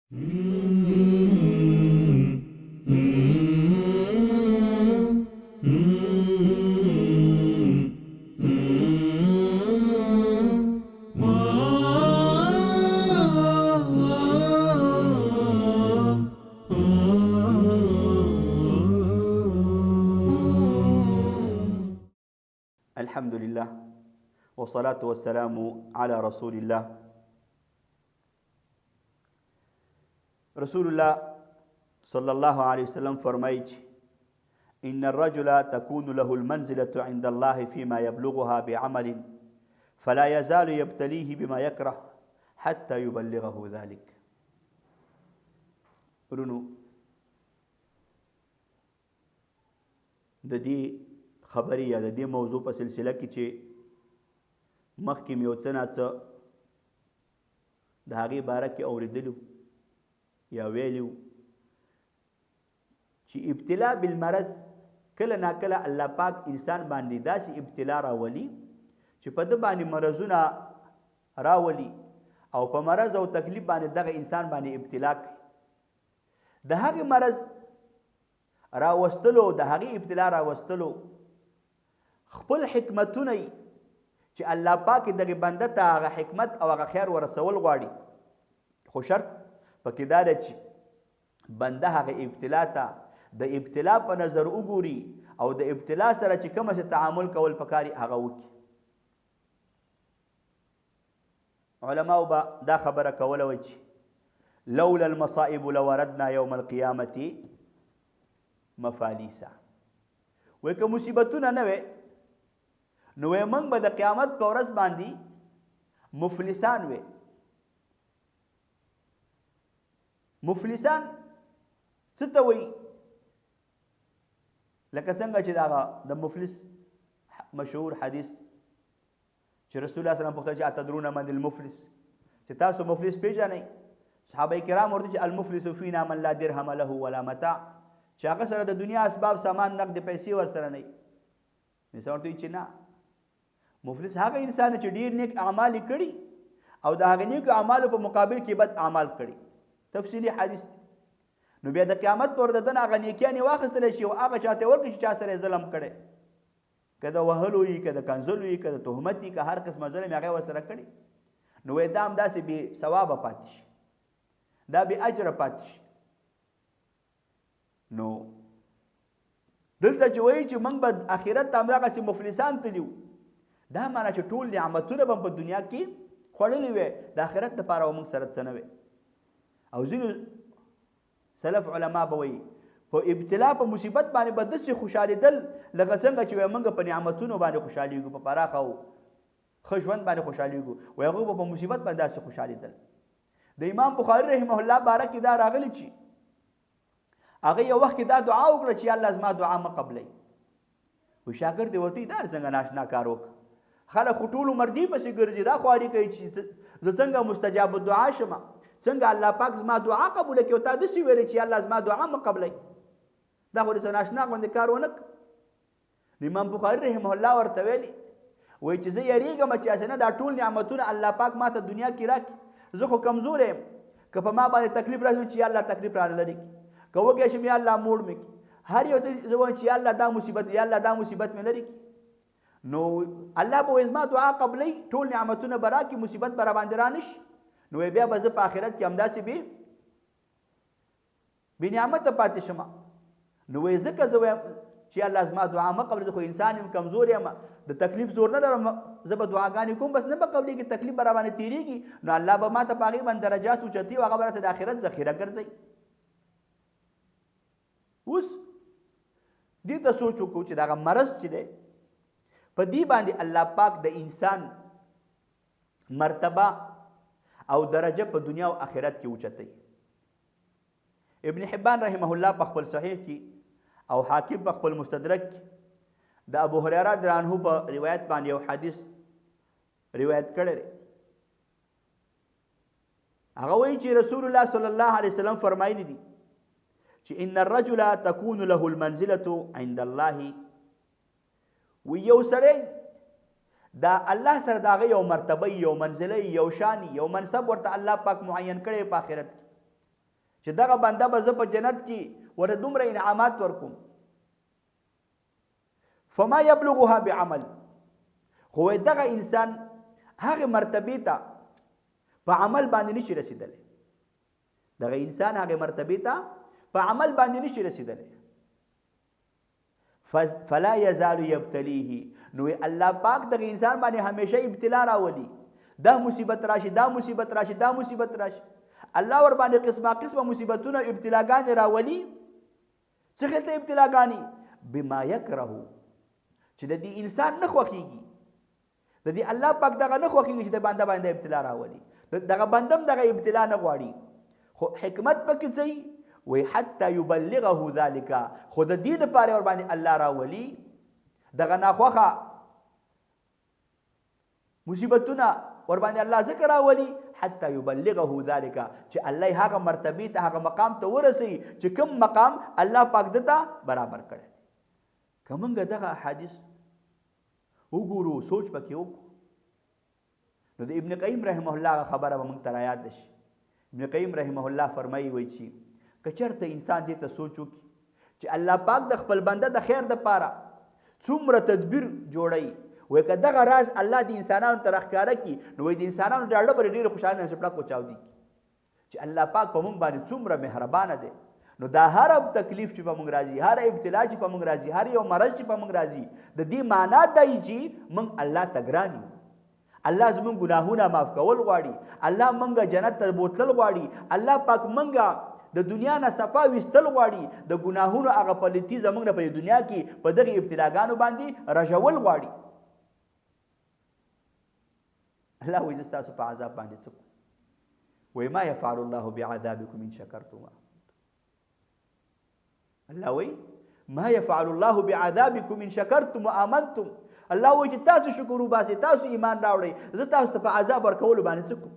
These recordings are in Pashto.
الحمد لله والصلاة والسلام على رسول الله. رسول الله صلى الله عليه وسلم فرمایي إن الرجل تكون له المنزلة عند الله فيما يبلغها بعمل فلا يزال يبتليه بما يكره حتى يبلغه ذلك. ورونو د دې خبرې یا د دې موضوع په سلسله کې چې مخکې مې یو څه ناڅه د هغې باره کې اورېدلو یا ویلي چې ابتلا بالمرض کله ناکله الله پاک انسان باندې داسې ابتلا راولي چې په ده باندې مرضونه راولي او په مرض او تکلیف باندې دغه انسان باندې ابتلا کوي. د هغې مرض راوستلو د هغې ابتلا راوستلو خپل حکمتونه چې الله پاک دغه بنده ته هغه حکمت او هغه خیر ورسول غواړي، خو شرط پکې دا ده چې بنده هغه ابتلا ته د ابتلا په نظر وګوري او د ابتلا سره چې کومه څه تعامل کول پکاري هغه وکړي. علماو به دا خبره کوله وایي چې لولا المصائب لوردنا یوم القیامة مفالیسا. وایي که مصیبتونه نه وی نو موږ به د قیامت په ورځ باندې مفلسان وي. مفلسان څه ته وایي؟ لکه څنګه چې د مفلس مشهور حدیث چې رسول الله صلی الله علیه وسلم پوښتنه چې اتدرون من المفلس، چې تاسو مفلس پیژنئ؟ صحابه کرام ورته چې المفلس فینا من لا درهم له ولا متاع، چې هغه سره د دنیا اسباب سامان نقد پیسې ورسره نه وي. مثال ورته چې نه، مفلس هغه انسان چې ډیر نیک اعمال کړي او د هغه نیک اعمالو په مقابل کې بد اعمال کړي. تفصیلی حدیث. نو بیا د قیامت پر د دنه هغه نیکیانې واخیستلی شي او هغه چاته ورکړي چې چا سره ظلم کړی، که د وهلو وي، که د کنځلو وي، که د تهمت وي، که هر قسمه ظلم هغه ورسره کړي، نو وایي دا همداسې بې ثوابه پاتې شي، دا بې اجره پاتې شي. نو دلته چې وایي چې موږ به آخرت ته همدغسې مفلسان تلي وو، دا معنا چې ټول نعمتونه به په دنیا کې خوړلي وي، د آخرت لپاره به موږ سره څه نه وي. او ځینو سلف علما به وایي په ابتلا په مصیبت باندې به داسې خوشحالېدل لکه څنګه چې موږ په نعمتونو باندې خوشحالېږو، په پراخه او ښه ژوند باندې خوشحالېږو، وایي هغوی به په مصیبت باندې داسې خوشحالېدل. د امام بخاري رحمه الله باره کې دا راغلي چې هغه یو وخت کې دا دعا وکړه چې الله زما دعا مه قبلوي. وایي شاګرد یې ورته دا څنګه ناشنا کار وکړه، خلک خو ټول عمر دې پسې ګرځي، دا خواري کوي چې زه څنګه مستجاب الدعا شم، څنګه الله پاک زما دعا قبوله کړي او تا داسې ویلې چې الله زما دعا مه قبلوي. دا خو داسې ناشنا غوندې کار ونه کړه. امام بخاري رحمه الله ورته ویلي وایي چې زه یېرېږم چې هسې نه دا ټول نعمتونه الله پاک ما ته دنیا کې راکړي، زه خو کمزوری یم، که په ما باندې تکلیف راشي چې یا الله تکلیف رانه لرې کړي، که وږی شم یا الله موړ مې کړي، هر یو ته زه وایم چې یا الله دا مصیبت یا الله دا مصیبت مې لرې کړي. نو الله به زما دعا قبلوي، ټول نعمتونه به راکړي، مصیبت به راباندې رانشي، نو بیا به زه په آخرت کې همداسې بې نعمته پاتې شم. نو وایي ځکه زه وایم چې الله زما دعا مه قبلوي، زه خو انسان یم، کمزور یم، د تکلیف زور نه لرم، زه به دعاګانې کوم بس نه به قبلېږي، تکلیف به راباندې تېرېږي، نو الله به ما ته په هغې باندې درجات اوچتوي او هغه به راته د آخرت ذخیره ګرځوي. اوس دې ته سوچ وکړو چې دغه مرض چې دی په دې باندې الله پاک د انسان مرتبه او درجه په دنیا او آخرت کې اوچتوي. ابن حبان رحمه الله په خپل صحیح کې او حاکم په خپل مستدرک کې د ابو هریره رضی الله عنه په روایت باندې یو حدیث روایت کړی دی. هغه وایي چې رسول الله صلی الله علیه وسلم فرمایلی دي چې ان الرجل تكون له المنزله عند الله. وی یو سړی دا الله سره داغه یو مرتبه، یو منزله، یو شان، یو منصب ورته الله پاک معین کړی په آخرت کې. چې دغه بنده به زه په جنت کې ورته دومره انعامات ورکوم. فما یبلغها بعمل، خو دغه انسان هغه مرتبه ته په عمل باندې نشي رسیدلی. دغه انسان هغه مرتبه ته په عمل باندې نشي رسیدلی. فلا یزال یبتلیه، نو الله پاک دغه انسان باندې همیشه ابتلا راولي. دا مصیبت راشي، دا مصیبت راشي، دا مصیبت راشي. الله ور باندې قسمه قسمه مصیبتونه ابتلاګان راولي. څه خلته ابتلاګانی؟ بما یکره، چې د دې انسان نه خوښیږي، د دې الله پاک دغه نه خوښیږي چې د بنده باندې ابتلا راولي. دغه بندم دغه ابتلا نه غواړي. خو حکمت پکې څه وي؟ حتی یبلغه ذلک، خو د دې لپاره ور باندې الله راولي دغه ناخوخه مصیبتونه ور باندې الله ذکر راولي حتی یبلغه ذلک، چې الله هغه مرتبه ته هغه مقام ته ورسي چې کوم مقام الله پاک دته برابر کړي. کومنګ دغه حدیث وګورو، سوچ پکې وکړو، نو د ابن قیم رحمه الله خبره به موږ ته را یاد شي. ابن قیم رحمه الله فرمایي وایي چې کچرته انسان دې ته سوچ وکړي چې الله پاک د خپل بنده د خیر د پاره څومره تدبیر جوړي، وای که دغه راز الله د انسانانو ته راښکاره کړي، نو وایي د انسانانو ډاډه به ډېرې خوشحاله نصیب کوچاودي چې الله پاک په موږ باندې څومره مهربانه دی. نو دا هر تکلیف چې په موږ راځي، هر ابتلا چې په موږ راځي، هر یو مرض چې په موږ راځي، د دې معنا دی چې موږ الله ته ګران یو. الله زموږ ګناهونه معاف کول غواړي، الله موږ جنت ته بوتلل غواړي، الله پاک موږ د دنیا نه صفا وستل غواړي، د ګناهونو هغه پلیتی زموږ نه په دنیا کې په دغه ابتلاګانو باندې رژول غواړي. الله وایي زه ستاسو په عذاب باندې څه کوم؟ وایي ما یفعل الله بعذابکم ان شکرتم. الله وایي ما یفعل الله بعذابکم ان شکرتم وآمنتم. الله وایي چې تاسو شکر وباسئ، تاسو ایمان راوړئ، زه تاسو ته په عذاب ورکولو باندې څه کوم؟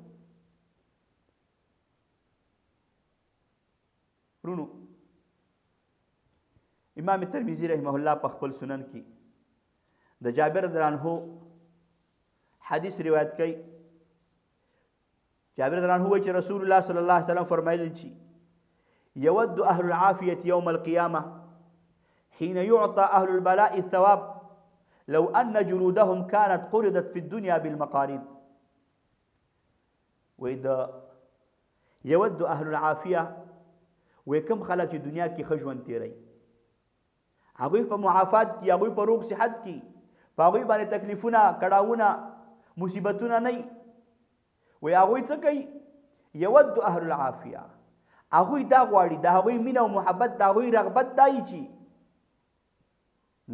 رونو امام ترمذی رحمه الله په خپل سنن کې د جابر رضی الله عنه حدیث روایت کوي. جابر رضی الله عنه وایي چې رسول الله صلی الله علیه وسلم فرمایلی چې یود اهل العافیه یوم القیامه حين يعطى اهل البلاء الثواب لو ان جلودهم كانت قرضت في الدنيا بالمقاريض. واذا يود اهل العافيه وکم خلک چې دنیا کې ښه ژوند تیری، هغوی په معافات کې، هغوی په روغ صحت کې، په هغوی باندې تکلیفونه کړاوونه مصیبتونه نه وي، وایي هغوی څه کوي؟ یود اهل العافیه، هغوی دا غواړي، د هغوی مینه او محبت، د هغوی رغبت دا وي چې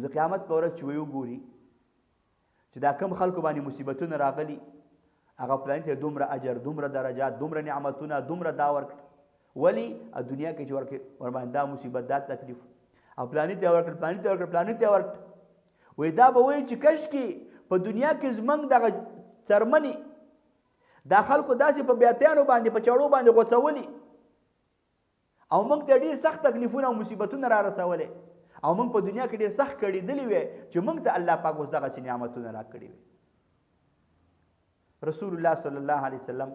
د قیامت په ورځ چې وی وګوري چې دا کم خلکو باندې مصیبتونه راغلي، هغه پلان ته دومره اجر، دومره درجات، دومره نعمتونه، دومره دا ورکړي، ولی دنیا کې چې ور باندې دا مصیبت، دا تکلیف، او پلانې ته ورکړ، پلانې ته ورکړ، پلانې ته ورکړ. وایي دا به وایي چې کش کې په دنیا کې زمونږ دغه څرمنې دا خلکو داسې په بیاتیانو باندې په چړو باندې غوڅولي او موږ ته ډېر سخت تکلیفونه او مصیبتونه را رسولې، او موږ په دنیا کې ډېر سخت کړېدلي وې چې موږ ته الله پاک اوس دغسې نعمتونه را کړي وي. رسول الله صلی الله علیه وسلم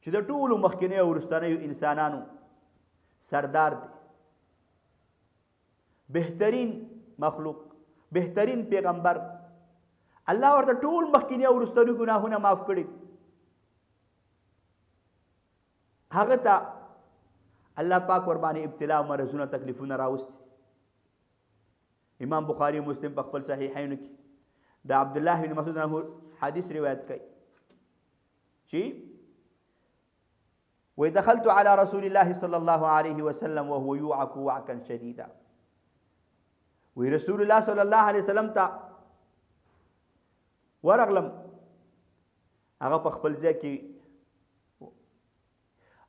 چې د ټولو مخکینی او وروستنیو انسانانو سردار دی، بهترین مخلوق، بهترین پیغمبر، الله ورته ټول مخکینی او وروستنیو ګناهونه معاف کړي. هغه ته الله پاک ور باندې ابتلا او مرضونه تکلیفونه راوستي. امام بخاری او مسلم په خپل صحیحینو کې د عبد الله بن مسعود عنه حدیث روایت کوي چې ودخلت على رسول الله صلى الله عليه وسلم وهو يوعك وعكا شديدا. ورسول الله صلى الله عليه وسلم ته ورغلم، هغه په خپل ځای کې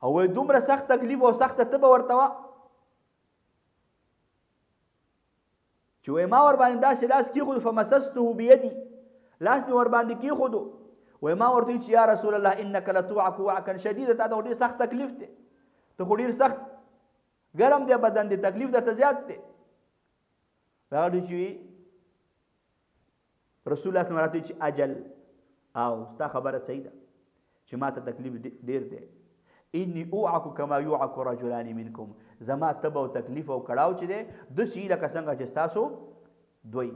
او دومره سخت تکلیف او سخت تبه ورته وا چې ما ور باندې داسې لاس کېښود، فمسسته بيدي، لاس مې ور باندې کېښودو، وای ما ورته چې یا رسول الله انك لتوعك وعكا شديدا، تا ډېر سخت تکلیف دی، ته خو ډېر سخت ګرم دی بدن دی، تکلیف درته زیات دی. هغه چې رسول الله صلی الله علیه وسلم چې اجل او ستا خبره صحیح ده چې ما ته تکلیف ډېر دی، انی اوعک کما یوعک رجلان منکم زما تب او تکلیف او کړاو چې دی د شي لکه څنګه چې تاسو دوی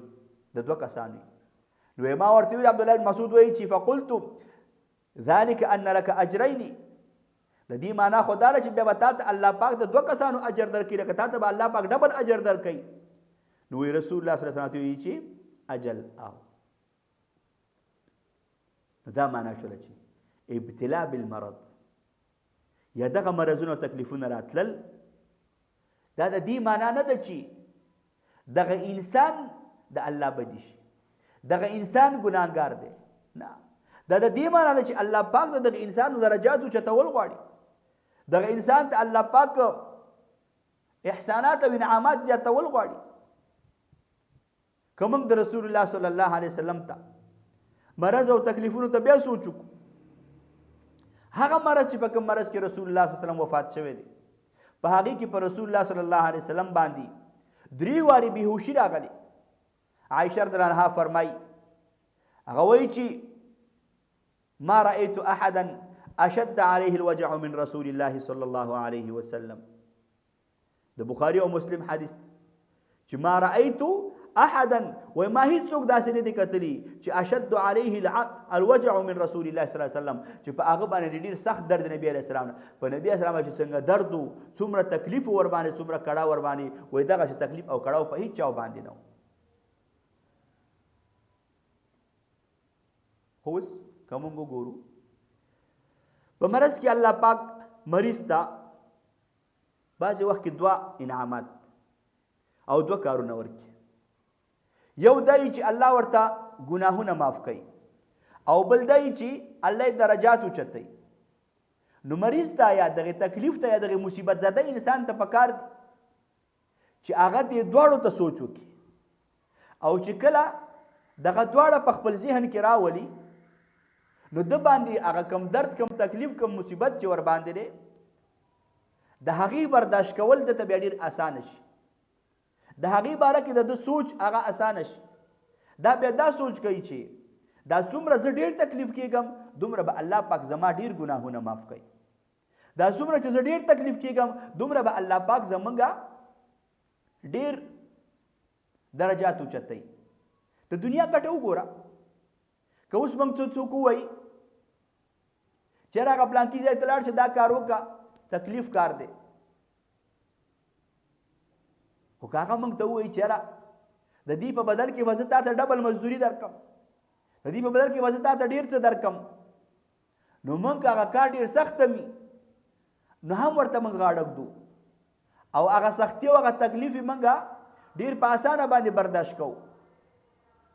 د دوه کسانو نو ما ورته ویل عبد الله بن مسعود وایي چې فقلت ذلك ان لك اجرين د دې معنا خدا له چې بیا وتا الله پاک د دوه کسانو اجر درکړي لکه تا ته الله پاک ډبل اجر درکړي نو رسول الله صلی الله علیه وسلم وایي چې اجل او دا معنا شول چې ابتلاء بالمرض یا دغه مرضونو تکلیفونه راتلل دا د دې معنا نه ده چې دغه انسان د الله بدی شي دغه انسان ګناهګار دی نه دا د دې معنا ده چې الله پاک دغه انسان درجاتو چتول غواړي دغه انسان ته الله پاک احسانات او انعامات زیاتول غواړي کوم د رسول الله صلی الله علیه وسلم ته مرض او تکلیفونو ته بیا سوچو هغه مرض چې په کوم مرض کې رسول الله صلی الله علیه وسلم وفات شوی دی په هغه کې پر رسول الله صلی الله علیه وسلم باندې درې واری بهوشي راغلی عائشہ رضی الله عنها فرمای هغه وایي چې ما رأيت احدا اشد عليه الوجع من رسول الله صلی الله علیه وسلم د بخاری او مسلم حدیث چې ما رأيت احدا وما هیڅوک داسې نه دي کتلی چې اشد عليه الوجع من رسول الله صلی الله علیه وسلم چې په هغه باندې ډیر سخت درد نبی علیه السلام په نبی علیه السلام چې څنګه درد څومره تکلیف ور باندې څومره کړه ور باندې وای دغه تکلیف او کړه په هیڅ چا باندې نه هوس کوم ګورو په مرض کې الله پاک مریض ته بعض وخت کې دوا انعامات او دوا کارونه ورکي یو دای چې الله ورته ګناهونه معاف کوي او بل دای چې الله درجات اوچتای نو مریض ته یا دغه تکلیف ته یا دغه مصیبت زده انسان ته پکار دي چې هغه دې دواړو ته سوچ وکړي او چې کله دغه دواړه په خپل ذهن کې راولي نو د باندې هغه کم درد کم تکلیف کم مصیبت چې ور باندې دی د هغې برداشت کول د ته بیا ډېر اسانه شي د هغې باره کې د سوچ هغه اسانه شي دا بیا دا سوچ کوي چې دا څومره زه ډېر تکلیف کېږم دومره به الله پاک زما ډېر ګناهونه معاف کوي دا څومره چې زه ډېر تکلیف کېږم دومره به الله پاک زمونږه ډېر درجات اوچتوي د دنیا ګټه وګوره که اوس موږ څوک ووایي چېرې هغه پلانکي ځای ته لاړ چې دا کار وکړه تکلیف کار دی خو که هغه موږ ته ووایي چېرې د دې په بدل کې به زه تا ته ډبل مزدوري درکړم د دې په بدل کې به زه تا ته ډېر څه درکړم نو موږ هغه کار ډېر سخت وي نو هم ورته موږ غاړه ږدو او هغه سختي او هغه تکلیف یې موږ ډېر په اسانه باندې برداشت کوو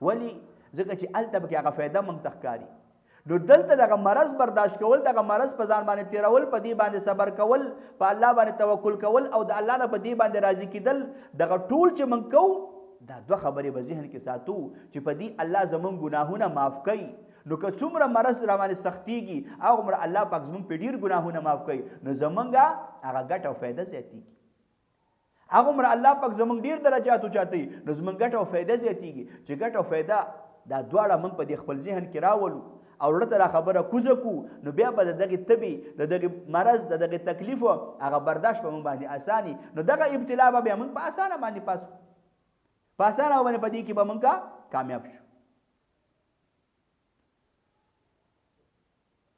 ولې ځکه چې هلته پکې هغه فایده موږ ته ښکاري نو دلته دغه مرض برداشت کول دغه مرض په ځان باندې تیرول په دې باندې صبر کول په الله باندې توکل کول او د الله نه په دې باندې راضي کېدل دغه ټول چې موږ کوو دا دوه خبرې به ذهن کې ساتو چې په دې الله زموږ ګناهونه معاف کوي نو که څومره مرض را باندې سختېږي هغومره الله پاک زموږ په ډېر ګناهونه معاف کوي نو زموږ هغه ګټه او فایده زیاتېږي هغومره الله پاک زموږ ډېر درجات اوچاتوي نو زموږ ګټه او فایده زیاتېږي چې ګټه او فایده دا دواړه موږ په دې خپل ذهن کې راولو او ورته را خبره کوزه کو نو بیا به د دغې تبې د دغې مرض د دغې تکلیف هغه برداشت په موږ باندې اساني نو دغه ابتلا به بیا موږ په اسانه باندې پاس کړو په اسانه باندې په دې کې به موږ کامیاب شو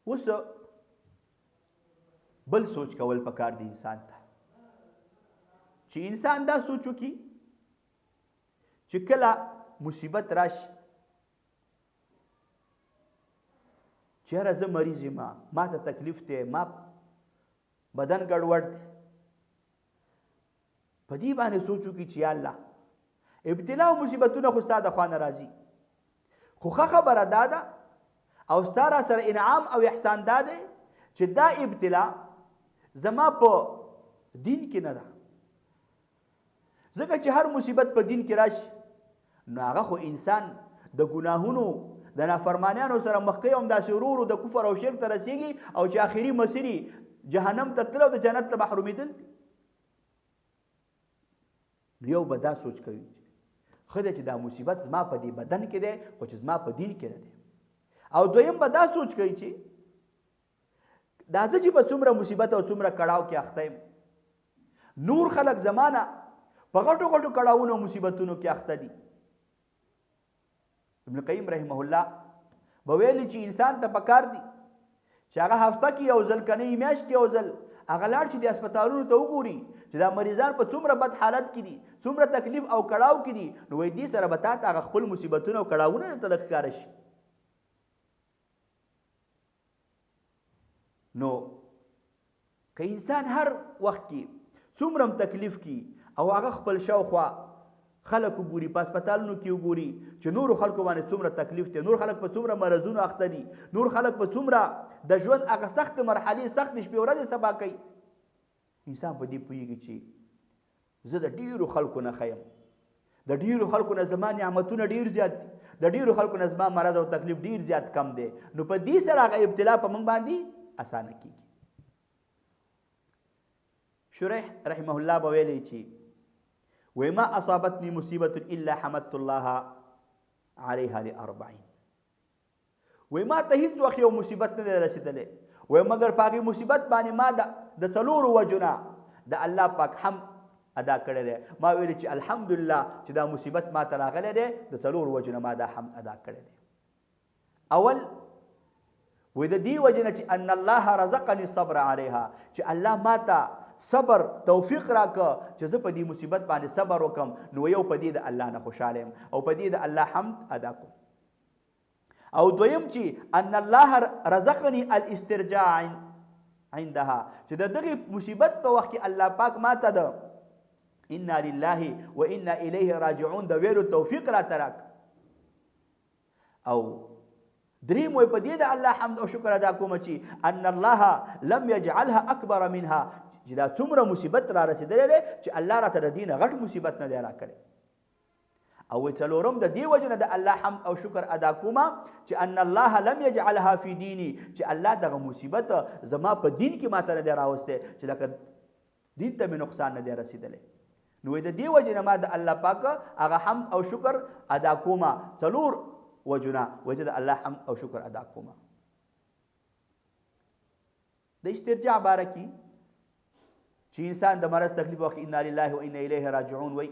اوس بل سوچ کول پکار دی انسان ته چې انسان دا سوچ وکړي چې کله مصیبت راشي چېرې زه مریض یم ما ته تکلیف دی ما بدن ګډوډ دی په دې باندې سوچ وکړي چې یا الله ابتلا او مصیبتونه خو ستا د خوا نه راځي خو ښه خبره دا ده او ستا را سره انعام او احسان دا دی چې دا ابتلا زما په دین کې نه ده ځکه چې هر مصیبت په دین کې راشي نو هغه خو انسان د ګناهونو د نافرمانیانو سره مخ کوي هم داسې ورو ورو د کفر او شرک ته رسېږي او چې آخري مسیر جهنم ته تلل او د جنت ته محرومېدل یو به دا سوچ کوي ښه دی چې دا مصیبت زما په دې بدن کې دی خو چې زما په دین کې نه دی او دویم به دا سوچ کوي چې دا زه چې په څومره مصیبت او څومره کړاو کې اخته یم، نور خلق زمانہ په غټو غټو کړاوونو مصیبتونو کې اخته دي. ابن قیم رحمه الله به ویلي چې انسان ته پکار دي چې هغه هفته کې یو ځل کنه میاشت کې یو ځل هغه لاړ چې د هسپتالونو ته وګوري چې دا مریضان په څومره بد حالت کې دي، څومره تکلیف او کړاو کې دي، نو وایي دې سره به تا ته هغه خپل مصیبتونه او کړاوونه ته ښکاره شي. نو که انسان هر وخت کې څومره تکلیف کې او هغه خپل شاوخوا خلک وګوري، په هسپتالونو کې وګوري چې نورو خلکو باندې څومره تکلیف دی، نور خلک په څومره مرضونو اخته دي، نور خلک په څومره د ژوند هغه سخت مرحلې سخت شپې ورځې سبا کوي، انسان په دې پوهېږي چې زه د ډېرو خلکو نه ښه یم، د ډېرو خلکو نه زما نعمتونه ډېر زیات دي، د ډېرو خلکو نه زما مرض او تکلیف ډېر زیات کم دی. نو په دې سره هغه ابتلا په موږ باندې اسانه کېږي. شریح رحمه الله به ویلی چې وما اصابتني مصیبت الا حمدت الله عليها ل40. وای ما ته هیڅ وخت یو مصیبت نه رسیدلې، وای مگر پاکي مصیبت باندې ما د څلورو وجونه د الله پاک حمد ادا کړی دی. ما ویل چې الحمدلله چې دا مصیبت ما ته راغلی دی د څلورو وجونه ما دا حمد ادا کړی دی. اول وای د دې وجنه چې ان الله رزقني الصبر عليها، چې الله ما ته صبر توفیق راکړه چې زه په دې مصیبت باندې صبر وکم، نو یو په دې د الله نه خوشاله یم او په دې د الله حمد ادا کوم. او دویم چې ان الله رزقني الاسترجاع عندها، چې دغه مصیبت په وخت کې الله پاک ما ته ده انا لله وانا الیه راجعون د ویلو توفیق را تراک. او دریم وي په دې د الله حمد او شکر ادا کوم چې ان الله لم يجعلها اکبر منها، چې دا څومره مصیبت را رسیدلې ده چې الله راته د دې نه غټ مصیبت نه دی راکړی. او څلورم د دې وجه نه د الله حمد او شکر ادا کوم چې ان الله لم يجعلها في دیني، چې الله دغه مصیبت زما په دین کې ماته نه دی راوستی چې لکه دین ته مې نقصان نه دی رسیدلی. نو د دې وجه نه ما د الله پاک هغه حمد او شکر ادا کوم. څلور وجونه وجه د الله حمد او شکر ادا کوم. د استرجاع باره کې چې انسان د مرض تکلیف وخت انا لله وانا الیه راجعون وای،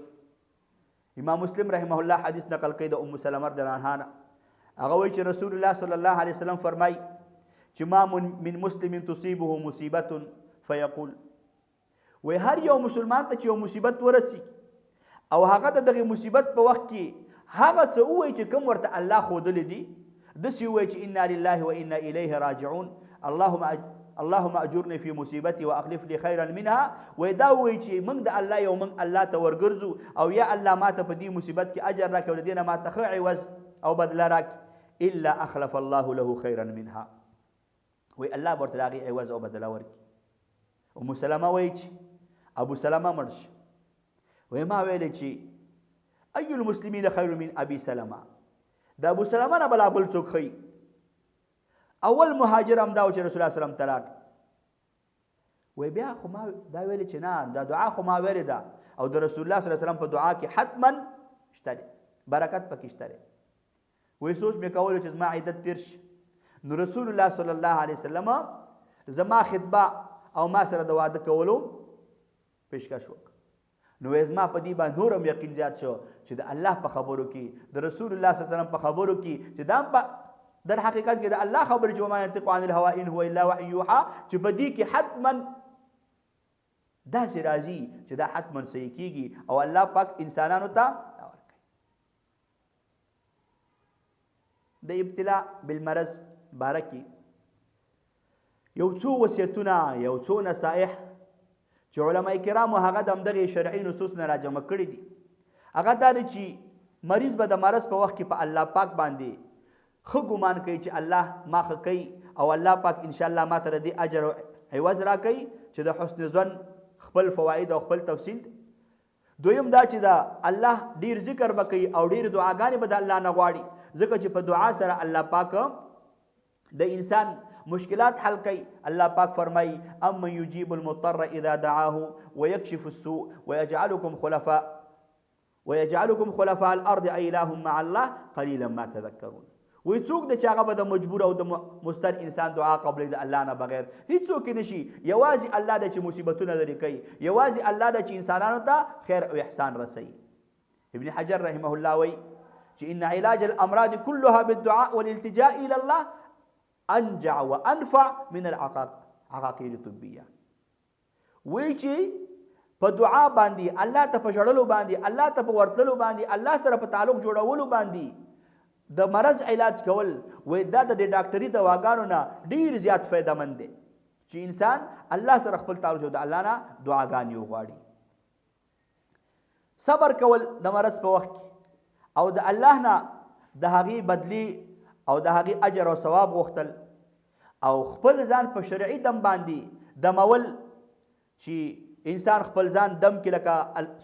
امام مسلم رحمه الله حدیث نقل کړي د ام سلمہ رضی الله عنها، هغه وایي چې رسول الله صلی الله علیه وسلم فرمای چې ما من مسلم تصيبه مصیبه فیقول، وای هر یو مسلمان ته چې یو مصیبت ورسی او هغه دغه مصیبت په وخت کې هغه څه وایي چې کوم ورته الله خودلې دي، دسی وایي چې انا لله وانا الیه راجعون، اللهم اجرني في مصيبتي واخلف لي خيرا منها. ودا وایي چې موږ د الله یو موږ الله ته ورګرځو او یا الله ماته په دې مصیبت کې اجر راکړي او دینه ماته ښه عوض او بدله راکړي، الا اخلف الله له خيرا منها، وای الله ورته راغي عوض او بدله ورکړي. ام سلمہ وایي چې ابو سلمہ مرش وای ما ویل چې اي المسلمين خير من ابي سلمہ، د ابو سلمہ نه بل بل څوک خي. اول مهاجر هم دا چې رسول الله صلی الله علیه وسلم طلاق وای بیا خو ما دا ویل چې نه دا دعا خو ما ویل ده او د رسول الله صلی الله علیه وسلم په دعا کې حتما شته برکت پکې شته. وای سوچ مې کول چې زما عیدت تیر شي، نو رسول الله صلی الله علیه وسلم زما خطبه او ما سره د واده کولو پیشکش وکړ. نو زما په دې باندې نورم یقین زیات شو چې د الله په خبرو کې د رسول الله صلی الله علیه وسلم په خبرو کې چې دا در حقیقت کې د الله خبرې چې وما ينطق عن الهوى ان هو الا وحي يوحى، چې په دې کې حتما داسې راځي چې دا حتما صحیح کېږي او الله پاک انسانانو ته ورکوي. د ابتلا بالمرض باره کې یو څو وصیتونه یو څو نصائح چې علما کرامو هغه د همدغې شرعي نصوص نه راجمع کړي دي، هغه دا دی چې مریض به د مرض په وخت کې په الله پاک باندې خو ګمان کوي چې الله ما ښه کوي او الله پاک ان شاء الله ما ته د اجر او عوض راکوي، چې د حسن ظن خپل فواید او خپل تفصیل. دویم دا چې دا الله ډیر ذکر وکړي او ډیر دعاګانې به د الله نه غواړي، ځکه چې په دعا سره الله پاک د انسان مشکلات حل کوي. الله پاک فرمایي اما یجیب المضطر اذا دعاه ويكشف السوء ويجعلكم خلفاء الارض اله مع الله قليلا ما تذكرون. وای څوک د چې هغه به د مجبور او د مستر انسان دعا قبلې د الله نه بغیر هیڅوک نشي یوازې الله د چې مصیبتونه لري کوي یوازې الله د چې انسانانو ته خیر او احسان رسوي ابن حجر رحمه الله وای چې ان علاج الامراض كلها بالدعاء والالتجاء الى الله انجع وانفع من العقاقير الطبيه وای چې په دعا باندې الله ته په ژړلو باندې الله ته په ورتللو باندې الله سره په تعلق جوړولو باندې د مرض علاج کول وای دا د ډاکټري دواګانو نه ډیر زیات فایده مند دي چې انسان الله سره خپل تعلق جوړ د الله نه دعاګانې وغواړي صبر کول د مرض په وخت او د الله نه د هغې بدلی او د هغې اجر او ثواب غوښتل او خپل ځان په شرعي دم باندې دمول چې انسان خپل ځان دم کې لکه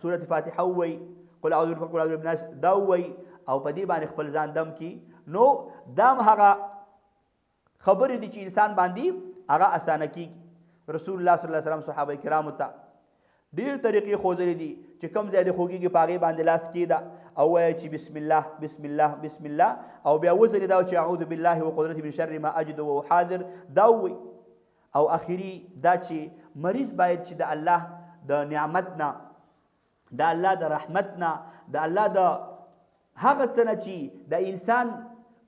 سورة فاتحه ووایي قل اعوذ برب الناس دا ووایي او په دې باندې خپل ځان دم کی نو دام هغه خبرې دي چې انسان باندې هغه اسانه کیږي رسول الله صلی الله علیه وسلم صحابه کرامو ته ډیر طریقې ښودلې دي چې کم ځای د خوږیږي په هغې باندې لاس کېده او وایه چې بسم الله بسم الله بسم الله او بیا وزرې دا چې اعوذ بالله وقدرته من شر ما اجد وحاذر دا ووایي او اخري دا چې مریض باید چې د الله د نعمت نه د الله د رحمت نه د الله د هغه څه نه چې د انسان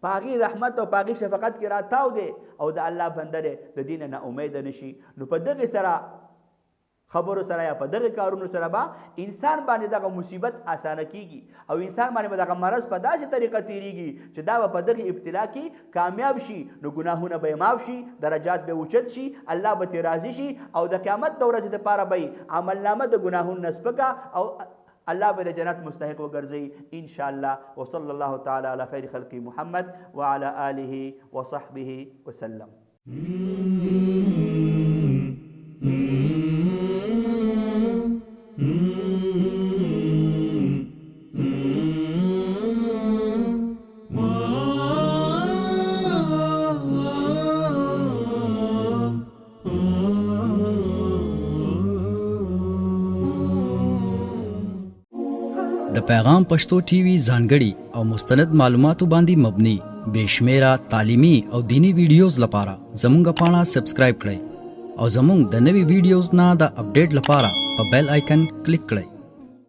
په هغې رحمت او په هغې شفقت کې راتاو دی او د الله بنده دی د دې نه امیده نشي نو په دغې سره خبرو سره یا په دغه کارونو سره به انسان باندې دغه مصیبت اسانه کیږي او انسان باندې به دغه مرض په داسې طریقه تیریږي چې دا به په دغه ابتلا کې کامیاب شي نو ګناهونه به یې معاف شي درجات به اوچت شي الله به ترې راضي شي او د قیامت د ورځې دپاره به عملنامه د ګناهونو نه سپکه او الله به د جنت مستحق وګرځي ان شاء الله وصلى الله تعالى على خير خلق محمد وعلى آله وصحبه وسلم د پیغام پښتو ټي وي ځانګړي او مستند معلوماتو باندې مبني بشمیره تعلیمي او دینی ویډیوز لپاره زموږ پاڼه سبسکرایب کړئ او زموږ د نوي ویډیوز نه د اپډیټ لپاره په بیل آیکن کلیک کړئ